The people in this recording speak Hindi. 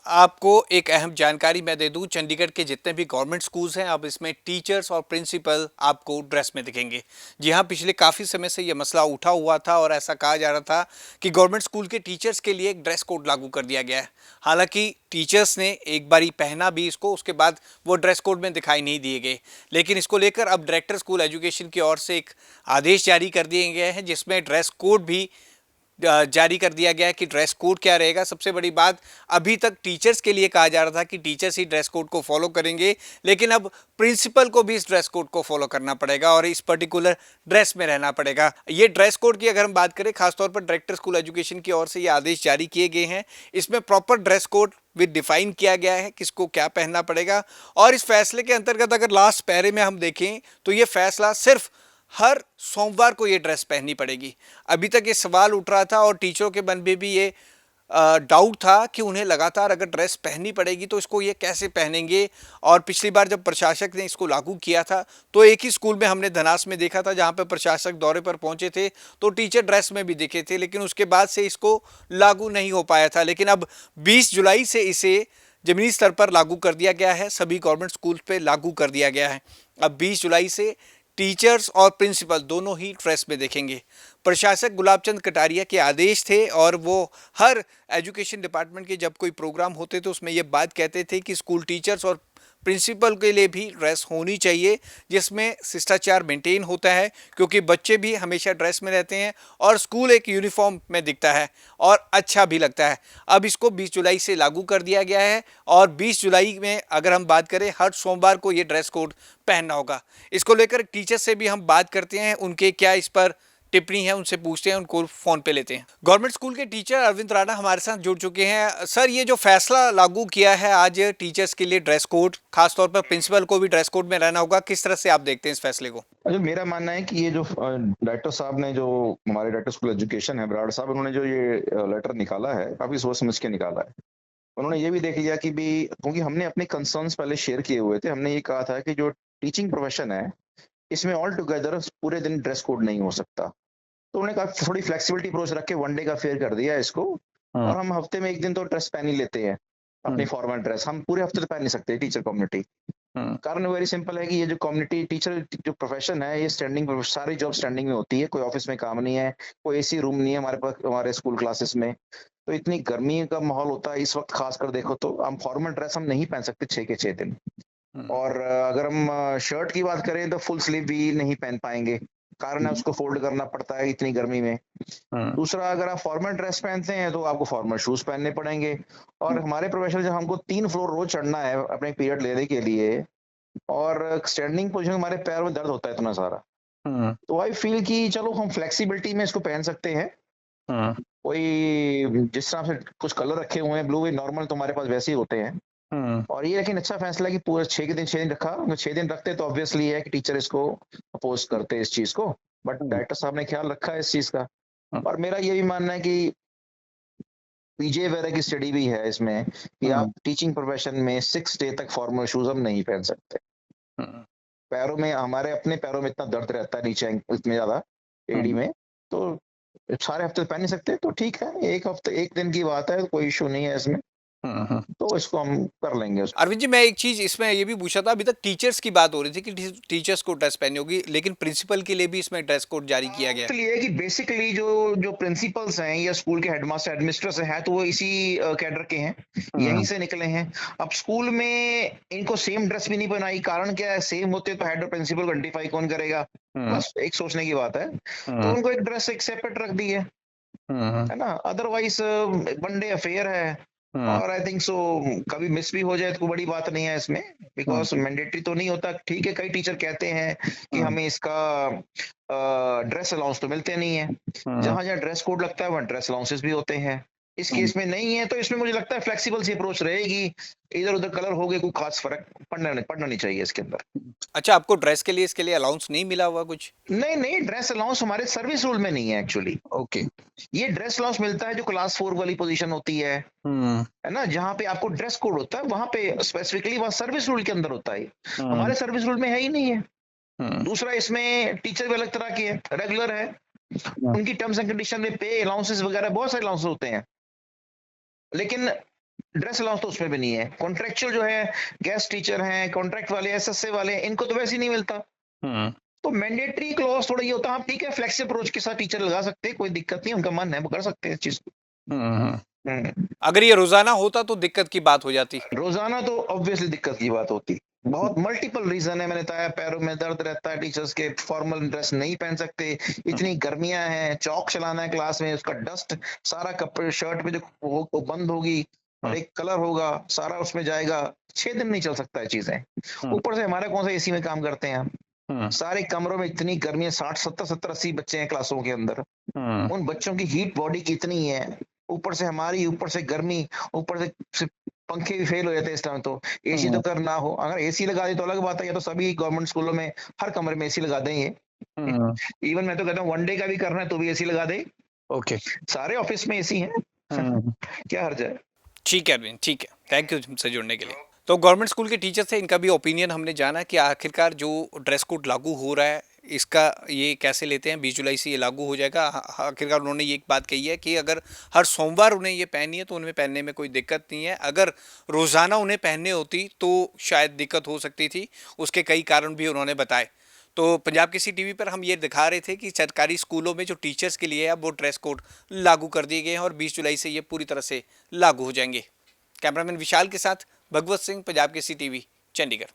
आपको एक अहम जानकारी मैं दे दूं, चंडीगढ़ के जितने भी गवर्नमेंट स्कूल्स हैं अब इसमें टीचर्स और प्रिंसिपल आपको ड्रेस में दिखेंगे। जी हाँ, पिछले काफ़ी समय से ये मसला उठा हुआ था और ऐसा कहा जा रहा था कि गवर्नमेंट स्कूल के टीचर्स के लिए एक ड्रेस कोड लागू कर दिया गया है। हालांकि टीचर्स ने एक बारी पहना भी इसको, उसके बाद वो ड्रेस कोड में दिखाई नहीं दिए गए। लेकिन इसको लेकर अब डायरेक्टर स्कूल एजुकेशन की ओर से एक आदेश जारी कर दिए गए हैं जिसमें ड्रेस कोड भी जारी कर दिया गया है कि ड्रेस कोड क्या रहेगा। सबसे बड़ी बात, अभी तक टीचर्स के लिए कहा जा रहा था कि टीचर्स ही ड्रेस कोड को फॉलो करेंगे, लेकिन अब प्रिंसिपल को भी इस ड्रेस कोड को फॉलो करना पड़ेगा और इस पर्टिकुलर ड्रेस में रहना पड़ेगा। ये ड्रेस कोड की अगर हम बात करें, खासतौर पर डायरेक्टर स्कूल एजुकेशन की ओर से ये आदेश जारी किए गए हैं। इसमें proper dress code with define किया गया है किसको क्या पहनना पड़ेगा। और इस फैसले के अंतर्गत अगर लास्ट पैरे में हम देखें तो ये फैसला सिर्फ हर सोमवार को ये ड्रेस पहननी पड़ेगी। अभी तक ये सवाल उठ रहा था और टीचरों के मन में भी ये डाउट था कि उन्हें लगातार अगर ड्रेस पहननी पड़ेगी तो इसको ये कैसे पहनेंगे। और पिछली बार जब प्रशासक ने इसको लागू किया था तो एक ही स्कूल में हमने धनास में देखा था जहाँ पे प्रशासक दौरे पर पहुंचे थे तो टीचर ड्रेस में भी दिखे थे, लेकिन उसके बाद से इसको लागू नहीं हो पाया था। लेकिन अब 20 जुलाई से इसे जमीनी स्तर पर लागू कर दिया गया है, सभी गवर्नमेंट स्कूल पे लागू कर दिया गया है। अब 20 जुलाई से टीचर्स और प्रिंसिपल दोनों ही ड्रेस में देखेंगे। प्रशासक गुलाबचंद कटारिया के आदेश थे और वो हर एजुकेशन डिपार्टमेंट के जब कोई प्रोग्राम होते थे उसमें ये बात कहते थे कि स्कूल टीचर्स और प्रिंसिपल के लिए भी ड्रेस होनी चाहिए जिसमें शिष्टाचार मेंटेन होता है, क्योंकि बच्चे भी हमेशा ड्रेस में रहते हैं और स्कूल एक यूनिफॉर्म में दिखता है और अच्छा भी लगता है। अब इसको 20 जुलाई से लागू कर दिया गया है और 20 जुलाई में अगर हम बात करें हर सोमवार को ये ड्रेस कोड पहनना होगा। इसको लेकर टीचर से भी हम बात करते हैं, उनके क्या इस पर टिप्पणी है उनसे पूछते हैं, उनको फोन पे लेते हैं। गवर्नमेंट स्कूल के टीचर अरविंद राणा हमारे साथ जुड़ चुके हैं। सर, ये जो फैसला लागू किया है आज टीचर्स के लिए ड्रेस कोड, खासतौर पर प्रिंसिपल को भी ड्रेस कोड में रहना होगा, किस तरह से आप देखते हैं इस फैसले को? अच्छा, मेरा मानना है कि ये जो डायरेक्टर साहब ने जो हमारे डायरेक्टर स्कूल एजुकेशन है बराड़ साहब, उन्होंने जो ये लेटर निकाला है काफी सोच समझ के निकाला है। उन्होंने ये भी देख लिया कि भी क्योंकि हमने अपने कंसर्न्स पहले शेयर किए हुए थे। हमने ये कहा था कि जो टीचिंग प्रोफेशन है इसमें ऑल टुगेदर पूरे दिन ड्रेस कोड नहीं हो सकता। तो उन्होंने कहा थोड़ी फ्लेक्सिबिलिटी अप्रोच रख के वन डे का फेयर कर दिया इसको। और हम हफ्ते में एक दिन तो ड्रेस पहन ही लेते हैं, अपनी फॉर्मल ड्रेस। हम पूरे हफ्ते तो पहन नहीं सकते टीचर कम्युनिटी। कारण वेरी सिंपल है कि ये जो कम्युनिटी टीचर जो प्रोफेशन है ये स्टैंडिंग, सारी जॉब स्टैंडिंग में होती है। कोई ऑफिस में काम नहीं है, कोई एसी रूम नहीं है हमारे पास हमारे स्कूल क्लासेस में। तो इतनी गर्मी का माहौल होता है इस वक्त, खासकर देखो तो हम फॉर्मल ड्रेस हम नहीं पहन सकते 6 के 6 दिन। और अगर हम शर्ट की बात करें तो फुल स्लीव भी नहीं पहन पाएंगे, कारण है उसको फोल्ड करना पड़ता है इतनी गर्मी में। दूसरा, अगर आप फॉर्मल ड्रेस पहनते हैं तो आपको फॉर्मल शूज पहनने पड़ेंगे। और हमारे प्रोफेशनल जब हमको 3 फ्लोर रोज चढ़ना है अपने पीरियड लेने के लिए, और स्टैंडिंग पोजीशन में हमारे पैर में दर्द होता है इतना सारा। तो आई फील कि चलो हम फ्लेक्सिबिलिटी में इसको पहन सकते हैं। कोई जिस तरह से कुछ कलर रखे हुए हैं ब्लू, नॉर्मल तो हमारे पास वैसे ही होते हैं। और ये लेकिन अच्छा फैसला है कि पूरे 6 के 6 दिन रखा। अगर 6 दिन रखते तो ऑब्वियसली है कि टीचर इसको अपोज करते इस चीज को, बट डायरेक्टर साहब ने ख्याल रखा है इस चीज का। और मेरा ये भी मानना है कि पीजे वगैरह की स्टडी भी है इसमें कि आप टीचिंग प्रोफेशन में 6 डे तक फॉर्मल शूज हम नहीं पहन सकते। पैरों में, हमारे अपने पैरों में इतना दर्द रहता है नीचे इतने ज्यादा एड़ी में, तो सारे हफ्ते पहन नहीं सकते। तो ठीक है, एक हफ्ते एक दिन की बात है, कोई इशू नहीं है इसमें। तो इसको हम कर लेंगे उसको। अरविंद जी, मैं एक चीज इसमें ये भी पूछा था, अभी तक टीचर्स की बात हो रही थी कि टीचर्स को ड्रेस पहननी होगी, लेकिन प्रिंसिपल के लिए भी इसमें ड्रेस कोड जारी किया गया है। इसलिए कि बेसिकली जो जो प्रिंसिपल्स हैं या स्कूल के हेडमास्टर एडमिनिस्ट्रेटर्स हैं तो वो इसी कैडर के हैं, यहीं से निकले हैं। अब स्कूल में इनको सेम ड्रेस भी नहीं बनाई, कारण क्या है, सेम होते तो हेड और प्रिंसिपल को आइडेंटिफाई कौन करेगा। बस एक सोचने की बात है। तो उनको एक ड्रेस एक सेपरेट रख दी है ना। अदरवाइज वन डे अफेयर है। और आई थिंक सो कभी मिस भी हो जाए तो कोई बड़ी बात नहीं है इसमें, बिकॉज मैंडेटरी तो नहीं होता। ठीक है, कई टीचर कहते हैं कि हमें इसका ड्रेस अलाउंस तो मिलते नहीं है। जहां जहां ड्रेस कोड लगता है वहां ड्रेस अलाउंसेस भी होते हैं। इस केस में नहीं है, तो इसमें मुझे लगता है फ्लेक्सिबल सी अप्रोच रहेगी। इधर उधर कलर हो गए, कोई खास फर्क पड़ना नहीं चाहिए इसके अंदर। अच्छा, आपको ड्रेस के लिए इसके लिए अलाउंस नहीं मिला हुआ कुछ? नहीं नहीं, ड्रेस अलाउंस हमारे सर्विस रूल में नहीं है एक्चुअली। ओके। ये ड्रेस अलाउंस मिलता है जो क्लास 4 वाली पोजीशन होती है ना, जहाँ पे आपको ड्रेस कोड होता है, वहां पे स्पेसिफिकली वहां सर्विस रूल के अंदर होता है। हमारे सर्विस रूल में है ही नहीं है। दूसरा, इसमें टीचर भी अलग तरह के है, रेगुलर है, उनकी टर्म्स एंड कंडीशन में पे अलाउंसेस वगैरह बहुत सारे अलाउंसेस होते हैं। लेकिन ड्रेस अलाउंस तो उसमें भी नहीं है। कॉन्ट्रेक्चुअल जो है, गेस्ट टीचर हैं, कॉन्ट्रैक्ट वाले, एसएसए वाले, इनको तो वैसे ही नहीं मिलता। हम्म तो मैंडेटरी क्लॉज थोड़ा ये होता है, हाँ ठीक है, फ्लेक्सिबल अप्रोच के साथ टीचर लगा सकते हैं, कोई दिक्कत नहीं, उनका मन है वो कर सकते हैं इस चीज को। हम्म हम्म। अगर ये रोजाना होता तो दिक्कत की बात हो जाती। रोजाना तो ऑब्वियसली दिक्कत की बात होती। बहुत मल्टीपल रीजन है, मैंने बताया, पैरों में दर्द रहता है, टीचर्स के फॉर्मल ड्रेस नहीं पहन सकते, इतनी गर्मियां हैं, चौक चलाना है क्लास में, उसका डस्ट सारा कपड़े शर्ट पे जो वो बंद होगी, और एक कलर होगा सारा उसमें जाएगा, 6 दिन नहीं चल सकता है चीजें। ऊपर से हमारे कौन सा एसी में काम करते हैं हम, सारे कमरों में इतनी गर्मी है, 60 70 70 80 बच्चे हैं क्लासों के अंदर, उन बच्चों की हीट बॉडी की इतनी है, ऊपर से हमारी, ऊपर से गर्मी, ऊपर से पंखे भी फेल हो जाते हैं इस टाइम। तो एसी तो कर ना हो, अगर एसी लगा दे तो अलग बात है, या तो सभी गवर्नमेंट स्कूलों में हर कमरे में एसी लगा दें ये। इवन मैं तो कहता हूँ वनडे का भी करना है तो भी एसी लगा दे, ओके। सारे ऑफिस में एसी है। क्या हर्ज है। ठीक है अरविंद, ठीक है, थैंक यू हमसे जुड़ने के लिए। तो गवर्नमेंट स्कूल के टीचर से इनका भी ओपिनियन हमने जाना कि आखिरकार जो ड्रेस कोड लागू हो रहा है इसका ये कैसे लेते हैं। 20 जुलाई से ये लागू हो जाएगा। आखिरकार उन्होंने ये एक बात कही है कि अगर हर सोमवार उन्हें ये पहनी है तो उन्हें पहनने में कोई दिक्कत नहीं है, अगर रोज़ाना उन्हें पहनने होती तो शायद दिक्कत हो सकती थी। उसके कई कारण भी उन्होंने बताए। तो पंजाब किसी टीवी पर हम ये दिखा रहे थे कि सरकारी स्कूलों में जो टीचर्स के लिए है वो ड्रेस कोड लागू कर दिए गए हैं और 20 जुलाई से ये पूरी तरह से लागू हो जाएंगे। कैमरामैन विशाल के साथ भगवत सिंह, पंजाब केसरी टीवी, चंडीगढ़।